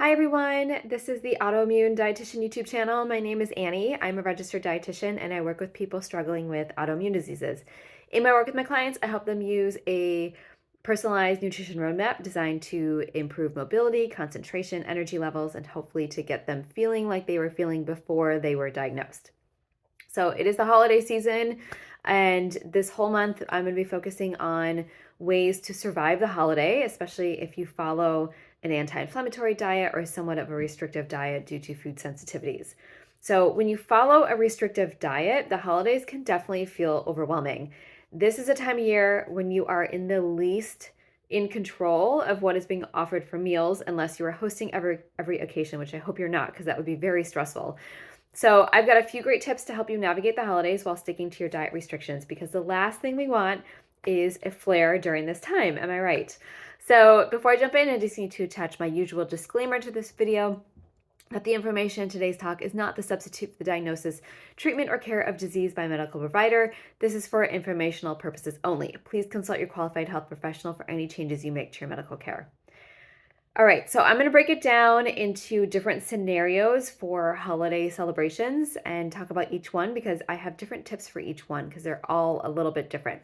Hi everyone, this is the Autoimmune Dietitian YouTube channel. My name is Annie. I'm a registered dietitian and I work with people struggling with autoimmune diseases. In my work with my clients, I help them use a personalized nutrition roadmap designed to improve mobility, concentration, energy levels, and hopefully to get them feeling like they were feeling before they were diagnosed. So it is the holiday season, and this whole month I'm going to be focusing on ways to survive the holiday, especially if you follow an anti-inflammatory diet or somewhat of a restrictive diet due to food sensitivities. So when you follow a restrictive diet, the holidays can definitely feel overwhelming. This is a time of year when you are in the least in control of what is being offered for meals, unless you are hosting every occasion, which I hope you're not, because that would be very stressful. So I've got a few great tips to help you navigate the holidays while sticking to your diet restrictions, because the last thing we want is a flare during this time. Am I right? So before I jump in, I just need to attach my usual disclaimer to this video that the information in today's talk is not the substitute for the diagnosis, treatment, or care of disease by a medical provider. This is for informational purposes only. Please consult your qualified health professional for any changes you make to your medical care. All right, so I'm going to break it down into different scenarios for holiday celebrations and talk about each one because I have different tips for each one because they're all a little bit different.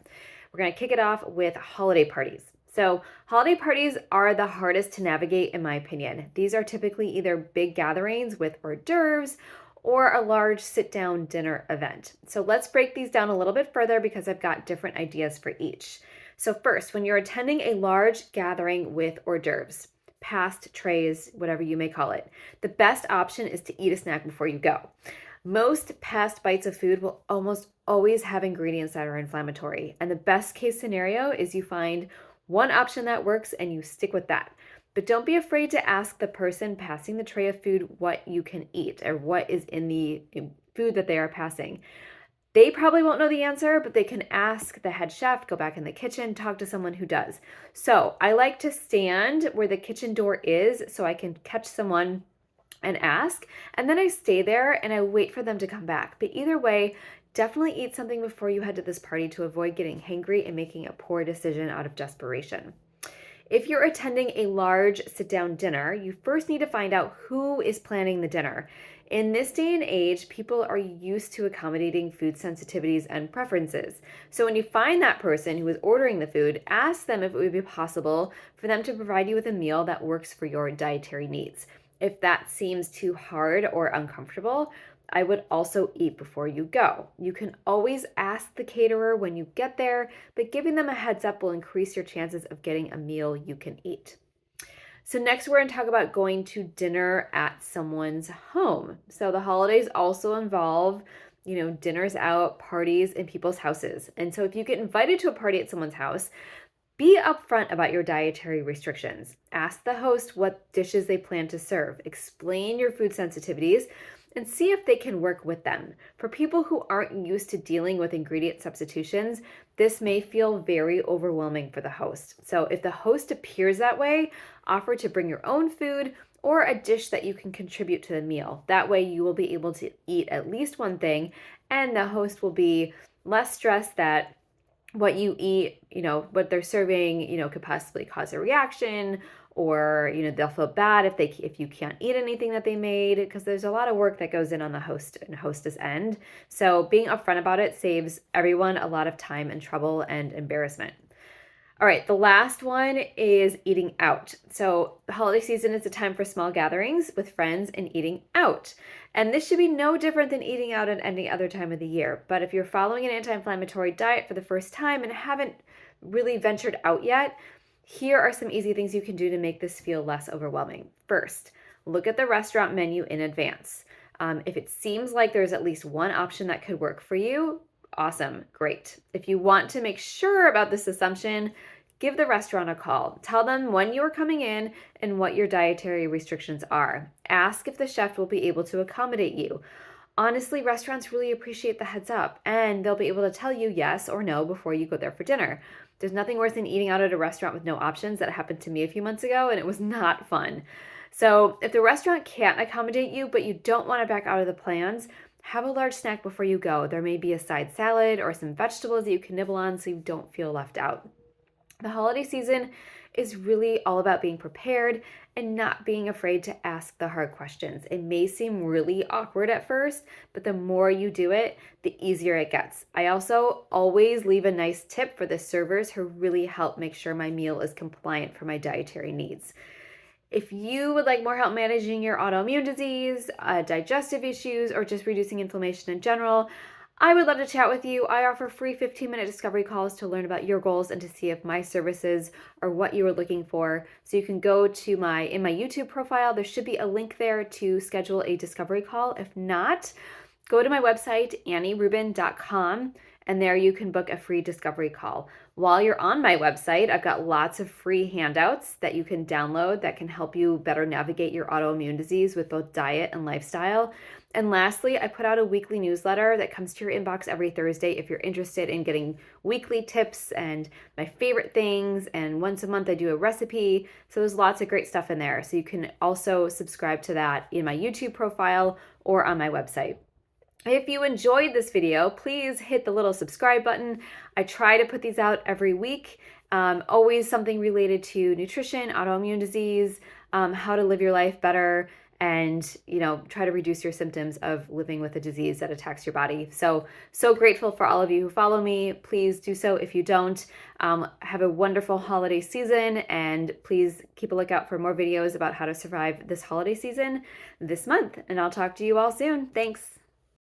We're going to kick it off with holiday parties. So, holiday parties are the hardest to navigate, in my opinion. These are typically either big gatherings with hors d'oeuvres or a large sit down dinner event. So, let's break these down a little bit further because I've got different ideas for each. So, first, when you're attending a large gathering with hors d'oeuvres, past trays, whatever you may call it, the best option is to eat a snack before you go. Most past bites of food will almost always have ingredients that are inflammatory. And the best case scenario is you find one option that works and you stick with that. But don't be afraid to ask the person passing the tray of food what you can eat or what is in the food that they are passing. They probably won't know the answer, but they can ask the head chef, go back in the kitchen, talk to someone who does. So I like to stand where the kitchen door is so I can catch someone and ask. And then I stay there and I wait for them to come back. But either way, definitely eat something before you head to this party to avoid getting hangry and making a poor decision out of desperation. If you're attending a large sit down dinner, you first need to find out who is planning the dinner. In this day and age, people are used to accommodating food sensitivities and preferences. So when you find that person who is ordering the food, ask them if it would be possible for them to provide you with a meal that works for your dietary needs. If that seems too hard or uncomfortable, I would also eat before you go. You can always ask the caterer when you get there, but giving them a heads up will increase your chances of getting a meal you can eat. So next we're going to talk about going to dinner at someone's home. So the holidays also involve, dinners out, parties in people's houses. And so if you get invited to a party at someone's house, be upfront about your dietary restrictions. Ask the host what dishes they plan to serve. Explain your food sensitivities and see if they can work with them. For people who aren't used to dealing with ingredient substitutions, this may feel very overwhelming for the host. So if the host appears that way, offer to bring your own food or a dish that you can contribute to the meal. That way you will be able to eat at least one thing and the host will be less stressed that what you eat, what they're serving, could possibly cause a reaction, or they'll feel bad if you can't eat anything that they made, because there's a lot of work that goes in on the host and hostess end. So being upfront about it saves everyone a lot of time and trouble and embarrassment. All right, the last one is eating out. So the holiday season is a time for small gatherings with friends and eating out. And this should be no different than eating out at any other time of the year. But if you're following an anti-inflammatory diet for the first time and haven't really ventured out yet, here are some easy things you can do to make this feel less overwhelming. First, look at the restaurant menu in advance. If it seems like there's at least one option that could work for you, awesome, great. If you want to make sure about this assumption, give the restaurant a call. Tell them when you are coming in and what your dietary restrictions are. Ask if the chef will be able to accommodate you. Honestly, restaurants really appreciate the heads up, and they'll be able to tell you yes or no before you go there for dinner. There's nothing worse than eating out at a restaurant with no options. That happened to me a few months ago, and it was not fun. So if the restaurant can't accommodate you, but you don't want to back out of the plans, have a large snack before you go. There may be a side salad or some vegetables that you can nibble on so you don't feel left out. The holiday season is really all about being prepared and not being afraid to ask the hard questions. It may seem really awkward at first, but the more you do it, the easier it gets. I also always leave a nice tip for the servers who really help make sure my meal is compliant for my dietary needs. If you would like more help managing your autoimmune disease, digestive issues, or just reducing inflammation in general, I would love to chat with you. I offer free 15-minute discovery calls to learn about your goals and to see if my services are what you are looking for. So you can go to in my YouTube profile. There should be a link there to schedule a discovery call. If not, go to my website, annierubin.com, and there you can book a free discovery call. While you're on my website, I've got lots of free handouts that you can download that can help you better navigate your autoimmune disease with both diet and lifestyle. And lastly, I put out a weekly newsletter that comes to your inbox every Thursday if you're interested in getting weekly tips and my favorite things. And once a month, I do a recipe. So there's lots of great stuff in there. So you can also subscribe to that in my YouTube profile or on my website. If you enjoyed this video, please hit the little subscribe button. I try to put these out every week. Always something related to nutrition, autoimmune disease, how to live your life better, and try to reduce your symptoms of living with a disease that attacks your body. So grateful for all of you who follow me. Please do so if you don't. Have a wonderful holiday season, and please keep a lookout for more videos about how to survive this holiday season this month. And I'll talk to you all soon. Thanks.